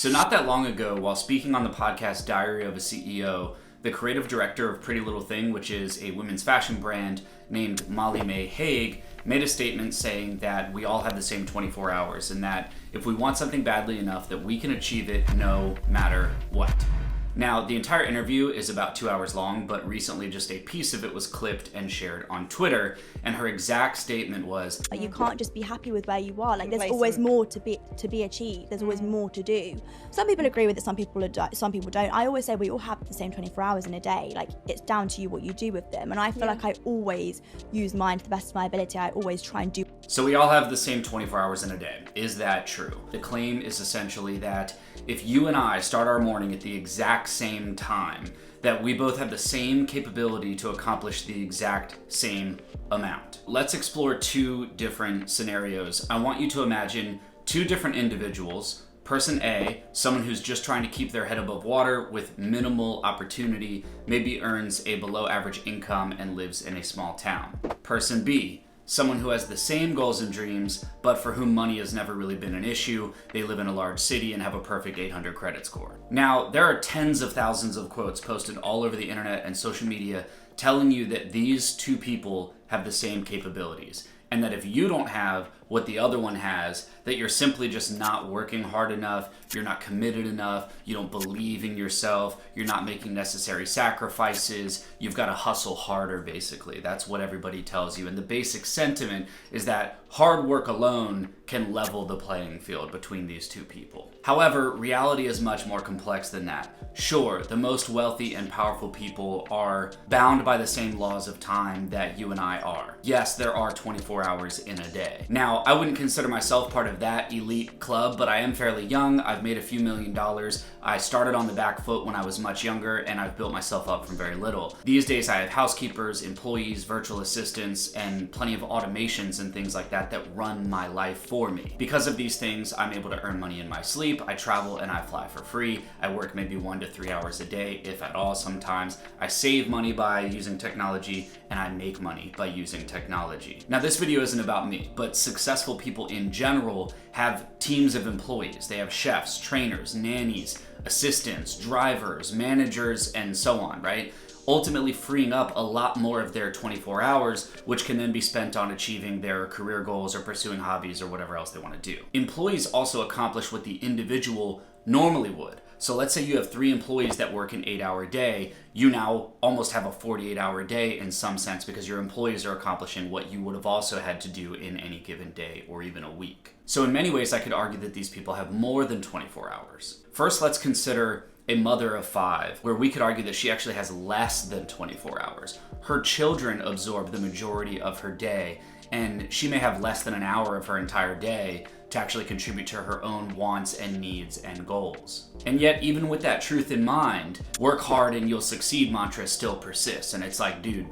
So not that long ago, while speaking on the podcast Diary of a CEO, the creative director of Pretty Little Thing, which is a women's fashion brand named Molly May Haig, made a statement saying that we all have the same 24 hours and that if we want something badly enough that we can achieve it no matter what. Now, the entire interview is about 2 hours long, but recently just a piece of it was clipped and shared on Twitter, and her exact statement was, you can't just be happy with where you are. Like, there's always more to be achieved. There's always more to do. Some people agree with it, some people don't. I always say we all have the same 24 hours in a day. Like, it's down to you what you do with them. And I feel like I always use mine to the best of my ability. I always try and do. So we all have the same 24 hours in a day. Is that true? The claim is essentially that if you and I start our morning at the exact same time, that we both have the same capability to accomplish the exact same amount. Let's explore two different scenarios. I want you to imagine two different individuals. Person A, someone who's just trying to keep their head above water with minimal opportunity, maybe earns a below average income and lives in a small town. Person B, someone who has the same goals and dreams, but for whom money has never really been an issue. They live in a large city and have a perfect 800 credit score. Now, there are tens of thousands of quotes posted all over the internet and social media telling you that these two people have the same capabilities, and that if you don't have what the other one has, that you're simply just not working hard enough, you're not committed enough, you don't believe in yourself, you're not making necessary sacrifices, you've got to hustle harder, basically. That's what everybody tells you. And the basic sentiment is that hard work alone can level the playing field between these two people. However, reality is much more complex than that. Sure, the most wealthy and powerful people are bound by the same laws of time that you and I are. Yes, there are 24 hours in a day. Now, I wouldn't consider myself part of that elite club, but I am fairly young. I've made a few $1,000,000. I started on the back foot when I was much younger, and I've built myself up from very little. These days, I have housekeepers, employees, virtual assistants, and plenty of automations and things like that that run my life for me. Because of these things, I'm able to earn money in my sleep. I travel and I fly for free. I work maybe 1 to 3 hours a day, if at all sometimes. I save money by using technology, and I make money by using technology. Now, this video isn't about me, but successful people in general have teams of employees. They have chefs, trainers, nannies, assistants, drivers, managers, and so on, right? Ultimately freeing up a lot more of their 24 hours, which can then be spent on achieving their career goals or pursuing hobbies or whatever else they want to do. Employees also accomplish what the individual normally would. So let's say you have 3 employees that work an 8-hour day. You now almost have a 48-hour day in some sense because your employees are accomplishing what you would have also had to do in any given day or even a week. So in many ways, I could argue that these people have more than 24 hours. First, let's consider a mother of 5, where we could argue that she actually has less than 24 hours. Her children absorb the majority of her day, and she may have less than an hour of her entire day to actually contribute to her own wants and needs and goals. And yet, even with that truth in mind, work hard and you'll succeed mantra still persists. And it's like, dude,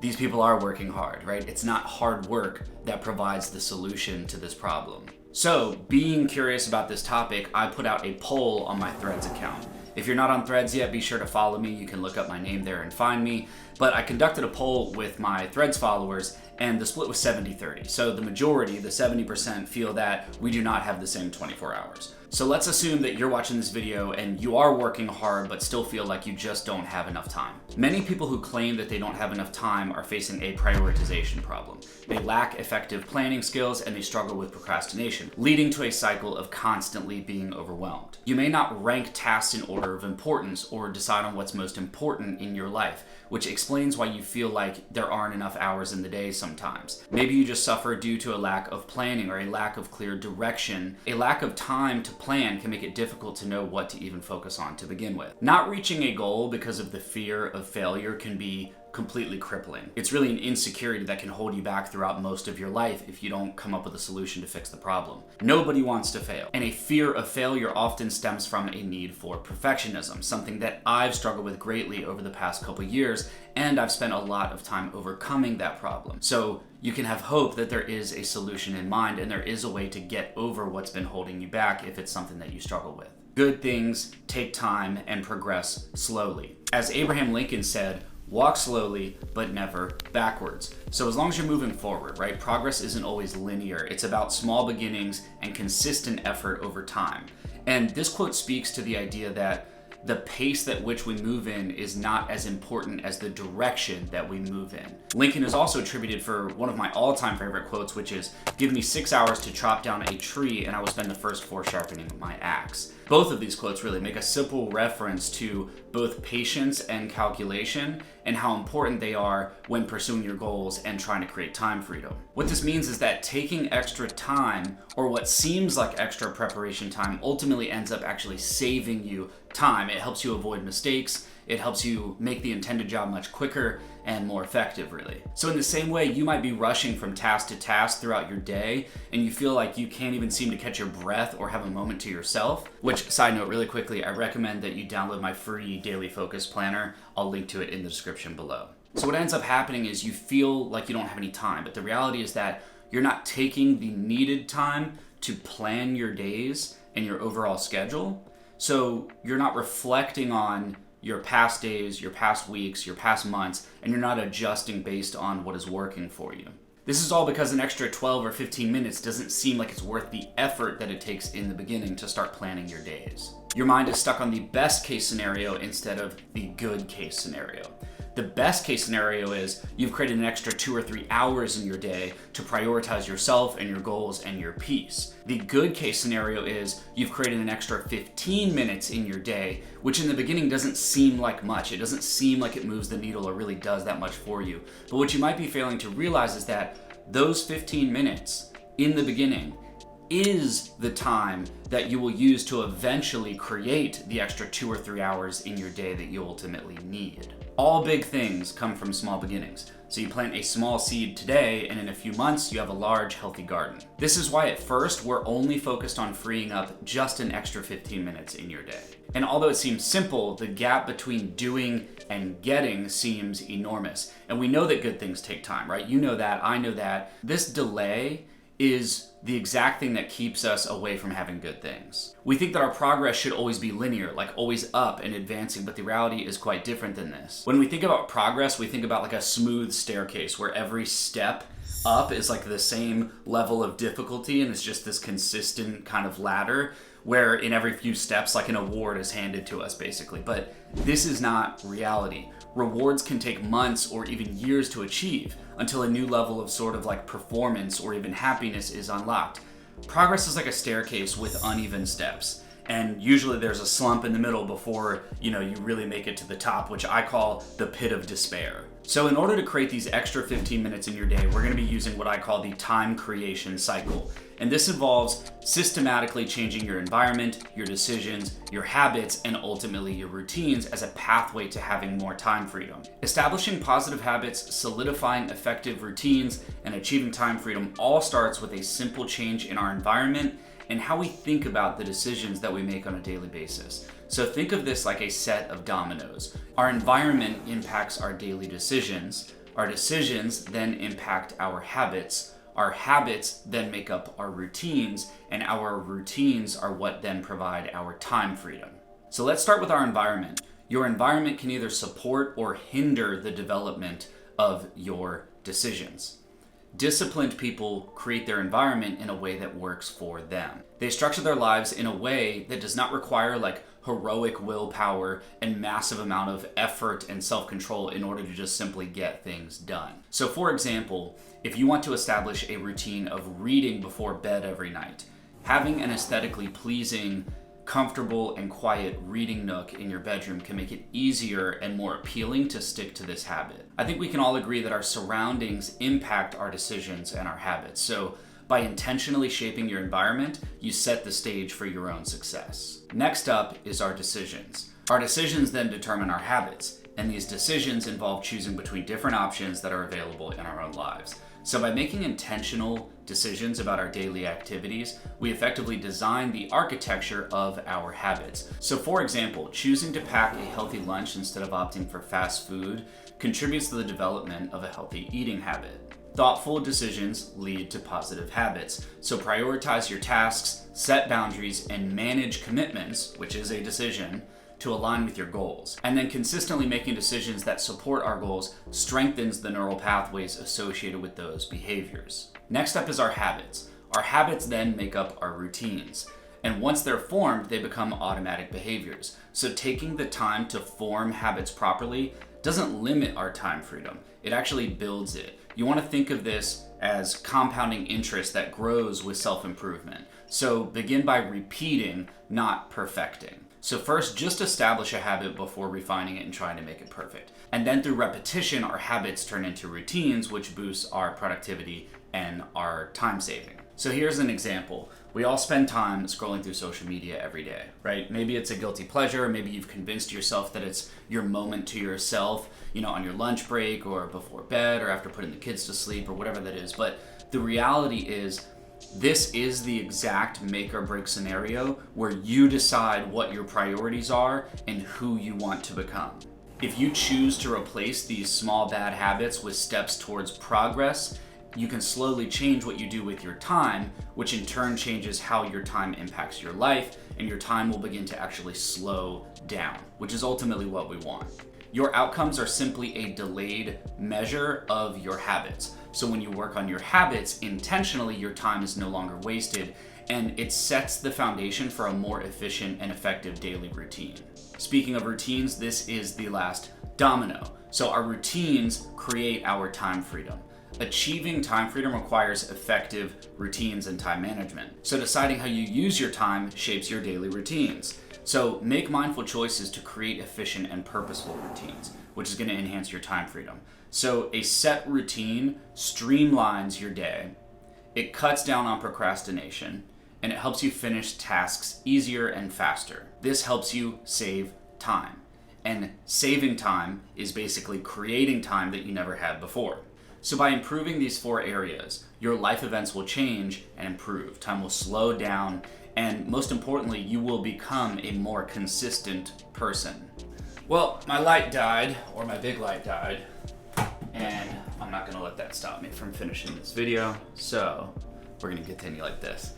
these people are working hard, right? It's not hard work that provides the solution to this problem. So, being curious about this topic, I put out a poll on my Threads account. If you're not on Threads yet, be sure to follow me. You can look up my name there and find me. But I conducted a poll with my Threads followers, and the split was 70-30. So the majority, the 70%, feel that we do not have the same 24 hours. So let's assume that you're watching this video and you are working hard but still feel like you just don't have enough time. Many people who claim that they don't have enough time are facing a prioritization problem. They lack effective planning skills and they struggle with procrastination, leading to a cycle of constantly being overwhelmed. You may not rank tasks in order of importance or decide on what's most important in your life, which explains why you feel like there aren't enough hours in the day sometimes. Maybe you just suffer due to a lack of planning or a lack of clear direction. A lack of time to plan can make it difficult to know what to even focus on to begin with. Not reaching a goal because of the fear of failure can be completely crippling. It's really an insecurity that can hold you back throughout most of your life if you don't come up with a solution to fix the problem. Nobody wants to fail, and a fear of failure often stems from a need for perfectionism, something that I've struggled with greatly over the past couple years, and I've spent a lot of time overcoming that problem. So you can have hope that there is a solution in mind and there is a way to get over what's been holding you back if it's something that you struggle with. Good things take time and progress slowly. As Abraham Lincoln said, walk slowly, but never backwards. So as long as you're moving forward, right? Progress isn't always linear. It's about small beginnings and consistent effort over time. And this quote speaks to the idea that the pace at which we move in is not as important as the direction that we move in. Lincoln is also attributed for one of my all-time favorite quotes, which is, "Give me 6 hours to chop down a tree and I will spend the first 4 sharpening my axe." Both of these quotes really make a simple reference to both patience and calculation and how important they are when pursuing your goals and trying to create time freedom. What this means is that taking extra time, or what seems like extra preparation time, ultimately ends up actually saving you time. It helps you avoid mistakes. It helps you make the intended job much quicker and more effective, really. So in the same way, you might be rushing from task to task throughout your day, and you feel like you can't even seem to catch your breath or have a moment to yourself, which, side note really quickly, I recommend that you download my free daily focus planner. I'll link to it in the description below. So what ends up happening is you feel like you don't have any time, but the reality is that you're not taking the needed time to plan your days and your overall schedule. So you're not reflecting on your past days, your past weeks, your past months, and you're not adjusting based on what is working for you. This is all because an extra 12 or 15 minutes doesn't seem like it's worth the effort that it takes in the beginning to start planning your days. Your mind is stuck on the best case scenario instead of the good case scenario. The best case scenario is you've created an extra 2 or 3 hours in your day to prioritize yourself and your goals and your peace. The good case scenario is you've created an extra 15 minutes in your day, which in the beginning doesn't seem like much. It doesn't seem like it moves the needle or really does that much for you. But what you might be failing to realize is that those 15 minutes in the beginning is the time that you will use to eventually create the extra 2 or 3 hours in your day that you ultimately need. All big things come from small beginnings. So you plant a small seed today, and in a few months, you have a large, healthy garden. This is why at first, we're only focused on freeing up just an extra 15 minutes in your day. And although it seems simple, the gap between doing and getting seems enormous. And we know that good things take time, right? You know that, I know that. This delay is the exact thing that keeps us away from having good things. We think that our progress should always be linear, like always up and advancing, but the reality is quite different than this. When we think about progress, we think about like a smooth staircase where every step up is like the same level of difficulty and it's just this consistent kind of ladder where in every few steps like an award is handed to us basically. But this is not reality. Rewards can take months or even years to achieve until a new level of sort of like performance or even happiness is unlocked. Progress is like a staircase with uneven steps. And usually there's a slump in the middle before, you really make it to the top, which I call the pit of despair. So in order to create these extra 15 minutes in your day, we're gonna be using what I call the time creation cycle. And this involves systematically changing your environment, your decisions, your habits, and ultimately your routines as a pathway to having more time freedom. Establishing positive habits, solidifying effective routines, and achieving time freedom all starts with a simple change in our environment and how we think about the decisions that we make on a daily basis. So think of this like a set of dominoes. Our environment impacts our daily decisions. Our decisions then impact our habits. Our habits then make up our routines, and our routines are what then provide our time freedom. So let's start with our environment. Your environment can either support or hinder the development of your decisions. Disciplined people create their environment in a way that works for them. They structure their lives in a way that does not require like heroic willpower and massive amount of effort and self-control in order to just simply get things done. So for example, if you want to establish a routine of reading before bed every night, having an aesthetically pleasing, comfortable and quiet reading nook in your bedroom can make it easier and more appealing to stick to this habit. I think we can all agree that our surroundings impact our decisions and our habits. So by intentionally shaping your environment, you set the stage for your own success. Next up is our decisions. Our decisions then determine our habits, and these decisions involve choosing between different options that are available in our own lives. So by making intentional decisions about our daily activities, we effectively design the architecture of our habits. So for example, choosing to pack a healthy lunch instead of opting for fast food contributes to the development of a healthy eating habit. Thoughtful decisions lead to positive habits. So prioritize your tasks, set boundaries, and manage commitments, which is a decision, to align with your goals. And then consistently making decisions that support our goals strengthens the neural pathways associated with those behaviors. Next up is our habits. Our habits then make up our routines. And once they're formed, they become automatic behaviors. So taking the time to form habits properly doesn't limit our time freedom. It actually builds it. You want to think of this as compounding interest that grows with self-improvement. So begin by repeating, not perfecting. So first, just establish a habit before refining it and trying to make it perfect. And then through repetition, our habits turn into routines, which boosts our productivity and our time saving. So here's an example. We all spend time scrolling through social media every day, right? Maybe it's a guilty pleasure. Maybe you've convinced yourself that it's your moment to yourself, on your lunch break or before bed or after putting the kids to sleep or whatever that is. But the reality is, this is the exact make or break scenario where you decide what your priorities are and who you want to become. If you choose to replace these small bad habits with steps towards progress, you can slowly change what you do with your time, which in turn changes how your time impacts your life, and your time will begin to actually slow down, which is ultimately what we want. Your outcomes are simply a delayed measure of your habits. So when you work on your habits intentionally, your time is no longer wasted, and it sets the foundation for a more efficient and effective daily routine. Speaking of routines, this is the last domino. So our routines create our time freedom. Achieving time freedom requires effective routines and time management. So deciding how you use your time shapes your daily routines. So make mindful choices to create efficient and purposeful routines, which is going to enhance your time freedom. So a set routine streamlines your day, it cuts down on procrastination, and it helps you finish tasks easier and faster. This helps you save time. And saving time is basically creating time that you never had before. So by improving these 4 areas, your life events will change and improve. Time will slow down, and most importantly, you will become a more consistent person. Well, my light died, or my big light died, and I'm not gonna let that stop me from finishing this video, so we're gonna continue like this.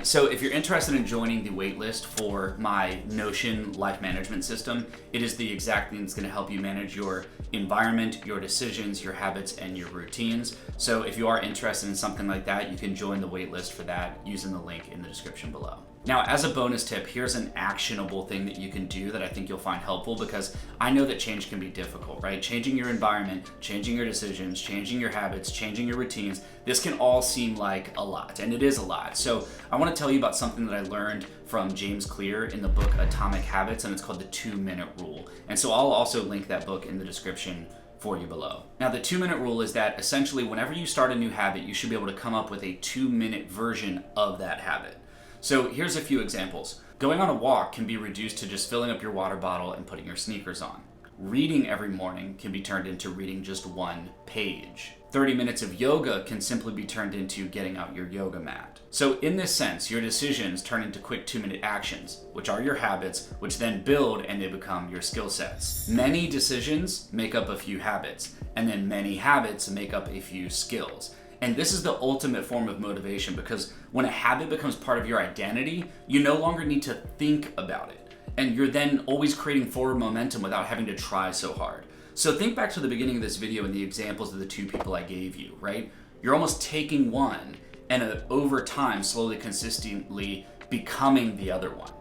So if you're interested in joining the waitlist for my Notion life management system, it is the exact thing that's going to help you manage your environment, your decisions, your habits, and your routines. So if you are interested in something like that, you can join the waitlist for that using the link in the description below. Now, as a bonus tip, here's an actionable thing that you can do that I think you'll find helpful, because I know that change can be difficult, right? Changing your environment, changing your decisions, changing your habits, changing your routines, this can all seem like a lot, and it is a lot. So I want to tell you about something that I learned from James Clear in the book Atomic Habits, and it's called the 2-minute rule. And so I'll also link that book in the description for you below. Now, the 2-minute rule is that essentially whenever you start a new habit, you should be able to come up with a 2-minute version of that habit. So here's a few examples. Going on a walk can be reduced to just filling up your water bottle and putting your sneakers on. Reading every morning can be turned into reading just 1 page. 30 minutes of yoga can simply be turned into getting out your yoga mat. So in this sense, your decisions turn into quick 2-minute actions, which are your habits, which then build and they become your skill sets. Many decisions make up a few habits, and then many habits make up a few skills. And this is the ultimate form of motivation, because when a habit becomes part of your identity, you no longer need to think about it. And you're then always creating forward momentum without having to try so hard. So think back to the beginning of this video and the examples of the 2 people I gave you, right? You're almost taking one and over time, slowly, consistently becoming the other one.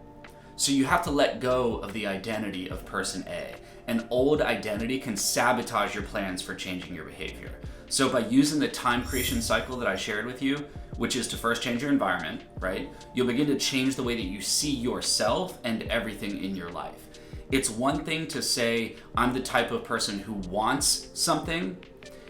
So you have to let go of the identity of person A. An old identity can sabotage your plans for changing your behavior. So by using the time creation cycle that I shared with you, which is to first change your environment, right? You'll begin to change the way that you see yourself and everything in your life. It's one thing to say, I'm the type of person who wants something.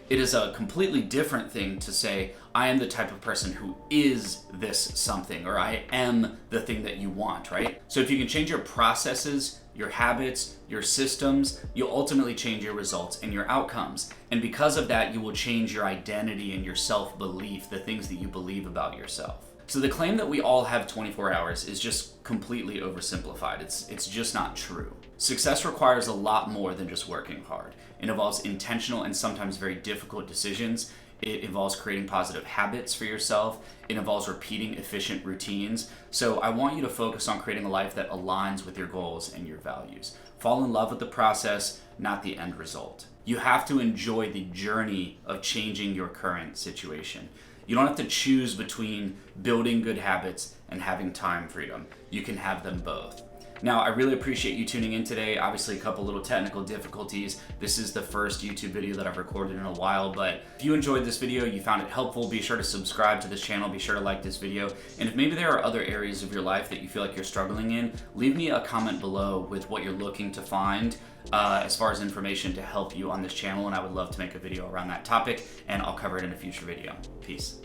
It is a completely different thing to say, I am the type of person who is this something, or I am the thing that you want, right? So if you can change your processes, your habits, your systems, you'll ultimately change your results and your outcomes. And because of that, you will change your identity and your self-belief, the things that you believe about yourself. So the claim that we all have 24 hours is just completely oversimplified. It's just not true. Success requires a lot more than just working hard. It involves intentional and sometimes very difficult decisions. It involves creating positive habits for yourself. It involves repeating efficient routines. So I want you to focus on creating a life that aligns with your goals and your values. Fall in love with the process, not the end result. You have to enjoy the journey of changing your current situation. You don't have to choose between building good habits and having time freedom. You can have them both. Now, I really appreciate you tuning in today. Obviously, a couple little technical difficulties. This is the first YouTube video that I've recorded in a while, but if you enjoyed this video, you found it helpful, be sure to subscribe to this channel, be sure to like this video, and if maybe there are other areas of your life that you feel like you're struggling in, leave me a comment below with what you're looking to find as far as information to help you on this channel, and I would love to make a video around that topic, and I'll cover it in a future video. Peace.